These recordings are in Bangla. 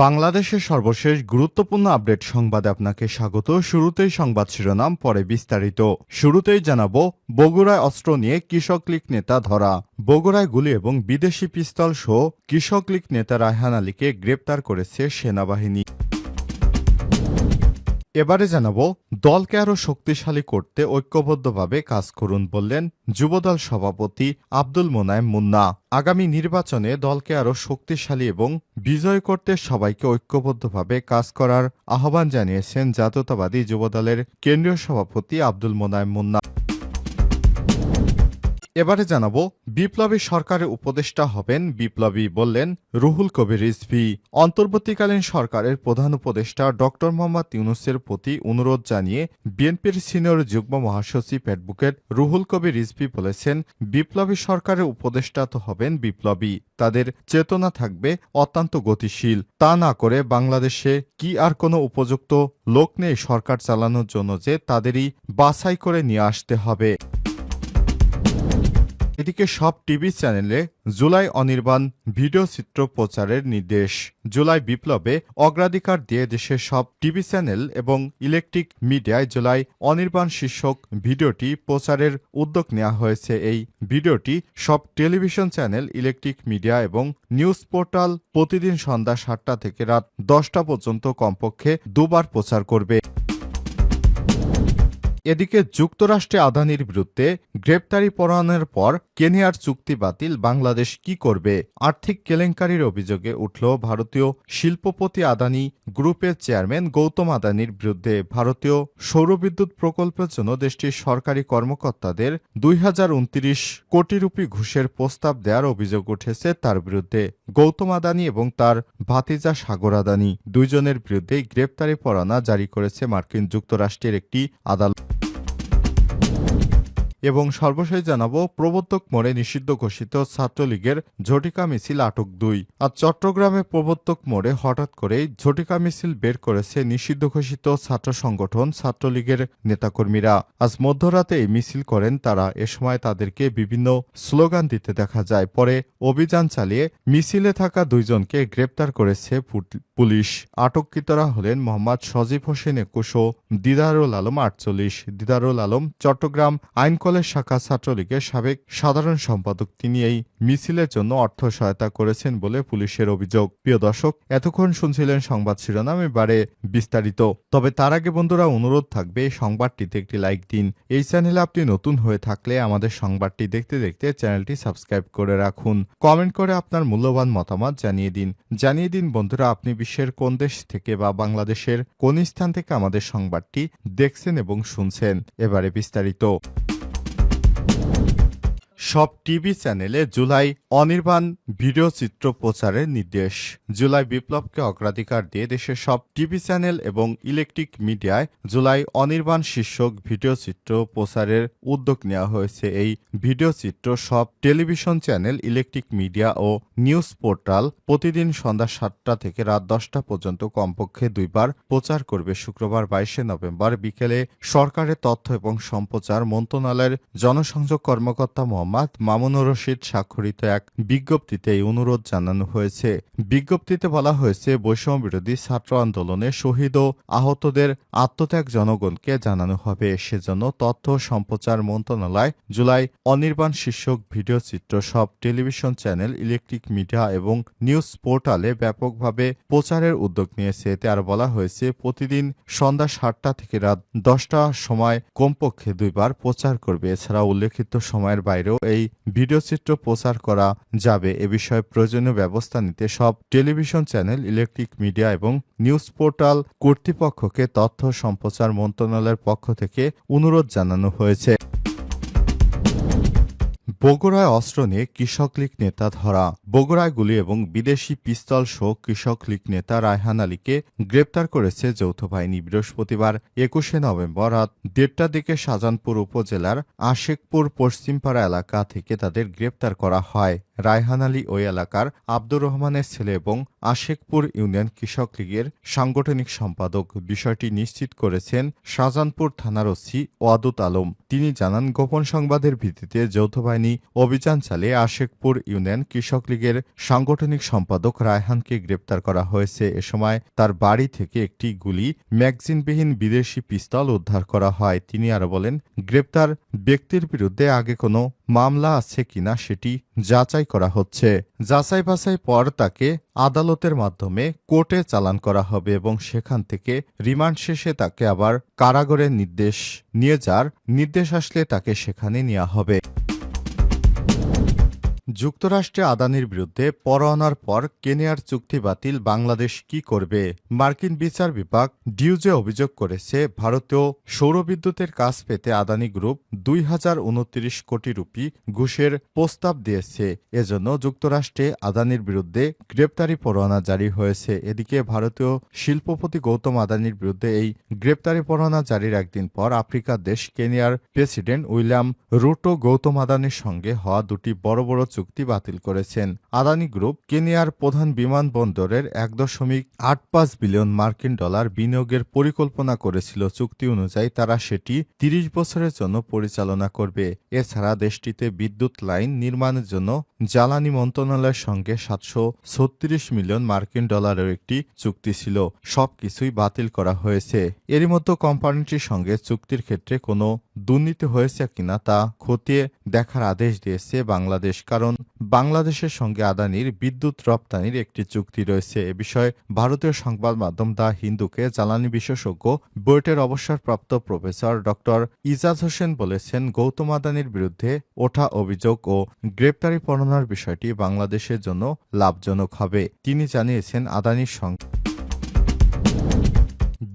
বাংলাদেশের সর্বশেষ গুরুত্বপূর্ণ আপডেট সংবাদে আপনাকে স্বাগত। শুরুতেই সংবাদ শিরোনাম, পরে বিস্তারিত। শুরুতেই জানাবো, বগুড়ায় অস্ত্র নিয়ে কৃষক লীগ নেতা ধরা। বগুড়ায় গুলি এবং বিদেশি পিস্তল সহ কৃষক লীগ নেতা রায়হান আলীকে গ্রেপ্তার করেছে সেনাবাহিনী। এবারে জানাবো, দলকে আরও শক্তিশালী করতে ঐক্যবদ্ধভাবে কাজ করুন বললেন যুবদল সভাপতি আব্দুল মোনায়েম মুন্না। আগামী নির্বাচনে দলকে আরও শক্তিশালী এবং বিজয় করতে সবাইকে ঐক্যবদ্ধভাবে কাজ করার আহ্বান জানিয়েছেন জাতীয়তাবাদী যুবদলের কেন্দ্রীয় সভাপতি আব্দুল মোনায়েম মুন্না। এবারে জানাবো, বিপ্লবী সরকারের উপদেষ্টা হবেন বিপ্লবী বললেন রুহুল কবির রিজভী। অন্তর্বর্তীকালীন সরকারের প্রধান উপদেষ্টা ড মোহাম্মদ ইউনূসের প্রতি অনুরোধ জানিয়ে বিএনপির সিনিয়র যুগ্ম মহাসচিব অ্যাডভোকেট রুহুল কবির রিজভী বলেছেন, বিপ্লবী সরকারের উপদেষ্টা তো হবেন বিপ্লবী, তাদের চেতনা থাকবে অত্যন্ত গতিশীল। তা না করে বাংলাদেশে কি আর কোনো উপযুক্ত লোক নেই সরকার চালানোর জন্য যে তাদেরই বাছাই করে নিয়ে আসতে হবে। এদিকে সব টিভি চ্যানেলে জুলাই অনির্বাণ ভিডিও চিত্র প্রচারের নির্দেশ। জুলাই বিপ্লবে অগ্রাধিকার দিয়ে দেশের সব টিভি চ্যানেল এবং ইলেকট্রিক মিডিয়ায় জুলাই অনির্বাণ শীর্ষক ভিডিওটি প্রচারের উদ্যোগ নেওয়া হয়েছে। এই ভিডিওটি সব টেলিভিশন চ্যানেল, ইলেকট্রিক মিডিয়া এবং নিউজ পোর্টাল প্রতিদিন সন্ধ্যা ৭টা থেকে রাত 10টা পর্যন্ত কমপক্ষে দুবার প্রচার করবে। এদিকে যুক্তরাষ্ট্রে আদানির বিরুদ্ধে গ্রেপ্তারি পরোয়ানার পর কেনিয়ার চুক্তি বাতিল, বাংলাদেশ কি করবে? আর্থিক কেলেঙ্কারির অভিযোগে উঠল ভারতীয় শিল্পপতি আদানি গ্রুপের চেয়ারম্যান গৌতম আদানির বিরুদ্ধে। ভারতীয় সৌরবিদ্যুৎ প্রকল্পের জন্য দেশটির সরকারি কর্মকর্তাদের ২০২৯ কোটি রুপি ঘুষের প্রস্তাব দেওয়ার অভিযোগ উঠেছে তার বিরুদ্ধে। গৌতম আদানি এবং তার ভাতিজা সাগর আদানি দুইজনের বিরুদ্ধেই গ্রেপ্তারি পরোয়ানা জারি করেছে মার্কিন যুক্তরাষ্ট্রের একটি আদালত। এবং সর্বশেষ জানাবো, প্রবর্তক মোড়ে নিষিদ্ধ ঘোষিত ছাত্রলীগের ঝটিকা মিছিল আটক ২। আজ চট্টগ্রামে প্রবর্তক মোড়ে হঠাৎ করেই ঝটিকা মিছিল বের করেছে নিষিদ্ধ ঘোষিত ছাত্র সংগঠন ছাত্রলীগের নেতাকর্মীরা। আজ মধ্যরাতে এই মিছিল করেন তারা। এ সময় তাদেরকে বিভিন্ন স্লোগান দিতে দেখা যায়। পরে অভিযান চালিয়ে মিছিলে থাকা দুইজনকে গ্রেপ্তার করেছে পুলিশ। আটককৃতরা হলেন মোহাম্মদ সজীব হোসেন ২১ ও দিদারুল আলম ৪৮। দিদারুল আলম চট্টগ্রাম আইন কলেজ শাখা ছাত্রলীগের সাবেক সাধারণ সম্পাদক। তিনি এই মিছিলের জন্য অর্থ সহায়তা করেছেন বলে পুলিশের অভিযোগ। প্রিয় দর্শক, এতক্ষণ শুনছিলেন সংবাদ শিরোনাম, এবারে বিস্তারিত। তবে তার আগে বন্ধুরা, অনুরোধ থাকবে সংবাদটিতে একটি লাইক দিন। এই চ্যানেলে আপনি নতুন হয়ে থাকলে আমাদের সংবাদটি দেখতে দেখতে চ্যানেলটি সাবস্ক্রাইব করে রাখুন। কমেন্ট করে আপনার মূল্যবান মতামত জানিয়ে দিন বন্ধুরা, আপনি বিশ্বের কোন দেশ থেকে বা বাংলাদেশের কোন স্থান থেকে আমাদের সংবাদটি দেখছেন এবং শুনছেন। এবারে বিস্তারিত। সব টিভি চ্যানেলে জুলাই অনির্বাণ ভিডিও চিত্র প্রচারের নির্দেশ। জুলাই বিপ্লবকে অগ্রাধিকার দিয়ে দেশের সব টিভি চ্যানেল এবং ইলেকট্রিক মিডিয়ায় জুলাই অনির্বাণ শীর্ষক ভিডিও চিত্র প্রচারের উদ্যোগ নেওয়া হয়েছে। এই ভিডিও চিত্র সব টেলিভিশন চ্যানেল, ইলেকট্রিক মিডিয়া ও নিউজ পোর্টাল প্রতিদিন সন্ধ্যা ৭টা থেকে রাত 10টা পর্যন্ত কমপক্ষে দুইবার প্রচার করবে। শুক্রবার ২২শে নভেম্বর বিকেলে সরকারের তথ্য এবং সম্প্রচার মন্ত্রণালয়ের জনসংযোগ কর্মকর্তা মোহাম্মদ মামুনুর রশিদ স্বাক্ষরিত এক বিজ্ঞপ্তিতে এই অনুরোধ জানানো হয়েছে। বিজ্ঞপ্তিতে বলা হয়েছে, বৈষম্য বিরোধী ছাত্র আন্দোলনে শহীদ ও আহতদের আত্মত্যাগ জনগণকে জানানো হবে। সেজন্য তথ্য সম্প্রচার মন্ত্রণালয় জুলাই অনির্বাণ শীর্ষক ভিডিও চিত্র সব টেলিভিশন চ্যানেল, ইলেকট্রিক মিডিয়া এবং নিউজ পোর্টালে ব্যাপকভাবে প্রচারের উদ্যোগ নিয়েছে। এতে আর বলা হয়েছে, প্রতিদিন সন্ধ্যা ৭টা থেকে রাত 10টার সময় কমপক্ষে দুইবার প্রচার করবে। এছাড়া উল্লেখিত সময়ের বাইরেও এই ভিডিও চিত্র প্রচার করা যাবে। এ বিষয়ে প্রয়োজনীয় ব্যবস্থা নিতে সব টেলিভিশন চ্যানেল, ইলেকট্রিক মিডিয়া এবং নিউজ পোর্টাল কর্তৃপক্ষকে তথ্য সম্প্রচার মন্ত্রণালয়ের পক্ষ থেকে অনুরোধ জানানো হয়েছে। বগুড়ায় অস্ত্র নিয়ে কৃষক লীগ নেতা ধরা। বগুড়ায় গুলি এবং বিদেশি পিস্তল সহ কৃষক লীগ নেতা রায়হান আলীকে গ্রেপ্তার করেছে যৌথ বাহিনী। বৃহস্পতিবার ২১শে নভেম্বর রাত ১:৩০টার দিকে শাহজাহানপুর উপজেলার আশেকপুর পশ্চিমপাড়া এলাকা থেকে তাদের গ্রেপ্তার করা হয়। রায়হান আলী ওই এলাকার আব্দুর রহমানের ছেলে এবং আশেকপুর ইউনিয়ন কৃষক লীগের সাংগঠনিক সম্পাদক। বিষয়টি নিশ্চিত করেছেন শাহজাহানপুর থানার ওসি ওয়াদুদ আলম। তিনি জানান, গোপন সংবাদের ভিত্তিতে যৌথ বাহিনী অভিযান চালিয়ে আশেকপুর ইউনিয়ন কৃষক লীগের সাংগঠনিক সম্পাদক রায়হানকে গ্রেপ্তার করা হয়েছে। এ সময় তার বাড়ি থেকে একটি গুলি, ম্যাগজিনবিহীন বিদেশি পিস্তল উদ্ধার করা হয়। তিনি আরও বলেন, গ্রেপ্তার ব্যক্তির বিরুদ্ধে আগে কোনো মামলা আছে কিনা সেটি যাচাই করা হচ্ছে। যাচাই বাছাই পর তাকে আদালতের মাধ্যমে কোর্টে চালান করা হবে এবং সেখান থেকে রিমান্ড শেষে তাকে আবার কারাগারে নিয়ে যাওয়ার নির্দেশ আসলে তাকে সেখানে নেওয়া হবে। যুক্তরাষ্ট্রে আদানির বিরুদ্ধে পরোয়ানার পর কেনিয়ার চুক্তি বাতিল, বাংলাদেশ কি করবে? মার্কিন বিচার বিভাগ ডিউজে অভিযোগ করেছে, ভারতীয় সৌরবিদ্যুতের কাজ পেতে আদানি গ্রুপ 2029 কোটি রুপি ঘুষের প্রস্তাব দিয়েছে। এজন্য যুক্তরাষ্ট্রে আদানির বিরুদ্ধে গ্রেপ্তারি পরোয়ানা জারি হয়েছে। এদিকে ভারতীয় শিল্পপতি গৌতম আদানির বিরুদ্ধে এই গ্রেপ্তারি পরোয়ানা জারির একদিন পর আফ্রিকার দেশ কেনিয়ার প্রেসিডেন্ট উইলিয়াম রুটো গৌতম আদানির সঙ্গে হওয়া দুটি বড় বড় চুক্তি বাতিল করেছেন। আদানি গ্রুপ কেনিয়ার প্রধান বিমানবন্দরের 1.85 বিলিয়ন মার্কিন ডলার বিনিয়োগের পরিকল্পনা করেছিল। চুক্তি অনুযায়ী তারা সেটি 30 বছরের জন্য পরিচালনা করবে। এছাড়া দেশটিতে বিদ্যুৎ লাইন নির্মাণের জন্য জ্বালানি মন্ত্রণালয়ের সঙ্গে 736 মিলিয়ন মার্কিন ডলারের একটি চুক্তি ছিল। সবকিছুই বাতিল করা হয়েছে। এরই মধ্যে কোম্পানিটির সঙ্গে চুক্তির ক্ষেত্রে কোনো দুর্নীতি হয়েছে কিনা তা খতিয়ে দেখার আদেশ দিয়েছে বাংলাদেশ। কারণ বাংলাদেশের সঙ্গে আদানির বিদ্যুৎ রপ্তানির একটি চুক্তি রয়েছে। এ বিষয়ে ভারতীয় সংবাদ মাধ্যম দ্য হিন্দুকে জ্বালানি বিশেষজ্ঞ বুয়েটের অবসরপ্রাপ্ত প্রফেসর ডক্টর ইজাজ হোসেন বলেছেন, গৌতম আদানির বিরুদ্ধে ওঠা অভিযোগ ও গ্রেপ্তারি পরোয়ানার বিষয়টি বাংলাদেশের জন্য লাভজনক হবে। তিনি জানিয়েছেন, আদানির সঙ্গে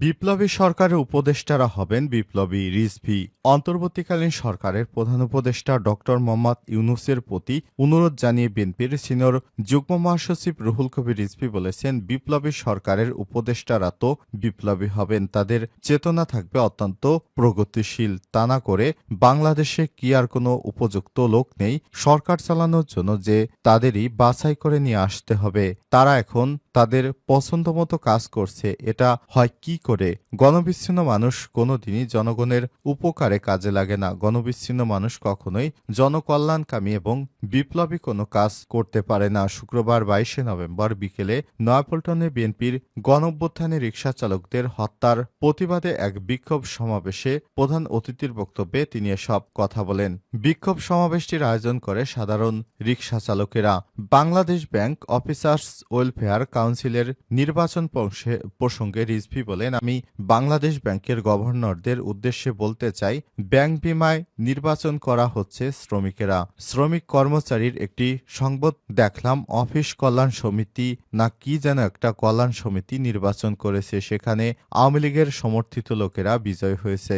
বিপ্লবী সরকারের উপদেষ্টারা হবেন বিপ্লবী রিজভী। অন্তর্বর্তীকালীন সরকারের প্রধান উপদেষ্টা ডক্টর মোহাম্মদ ইউনূসের প্রতি অনুরোধ জানিয়ে বিএনপির সিনিয়র যুগ্ম মহাসচিব রুহুল কবির রিজভী বলেছেন, বিপ্লবী সরকারের উপদেষ্টারা তো বিপ্লবী হবেন, তাদের চেতনা থাকবে অত্যন্ত প্রগতিশীল। তা না করে বাংলাদেশে কি আর কোনো উপযুক্ত লোক নেই সরকার চালানোর জন্য যে তাদেরই বাছাই করে নিয়ে আসতে হবে? তারা এখন তাদের পছন্দমতো কাজ করছে। এটা হয় কি করে? গণবিচ্ছিন্ন মানুষ কোনোদিনই জনগণের উপকারে কাজে লাগে না। গণবিচ্ছিন্ন মানুষ কখনোই জনকল্যাণকামী এবং বিপ্লবী কোনো কাজ করতে পারে না। শুক্রবার 22 নভেম্বর বিকেলে নয়াপল্টনে বিএনপির গণঅভ্যুত্থানে রিকশা চালকদের হত্যার প্রতিবাদে এক বিক্ষোভ সমাবেশে প্রধান অতিথির বক্তব্যে তিনি এসব কথা বলেন। বিক্ষোভ সমাবেশটির আয়োজন করে সাধারণ রিকশা চালকেরা। বাংলাদেশ ব্যাংক অফিসার্স ওয়েলফেয়ার কাউন্সিলের নির্বাচন প্রসঙ্গে রিজভী বলেন, আমি বাংলাদেশ ব্যাংকের গভর্নরদের উদ্দেশ্যে বলতে চাই, ব্যাংক বিমায় নির্বাচন করা হচ্ছে শ্রমিকেরা। শ্রমিক কর্মচারীর একটি সংবাদ দেখলাম, অফিস কল্যাণ সমিতি না কি যেন একটা কল্যাণ সমিতি নির্বাচন করেছে, সেখানে আওয়ামী লীগের সমর্থিত লোকেরা বিজয় হয়েছে।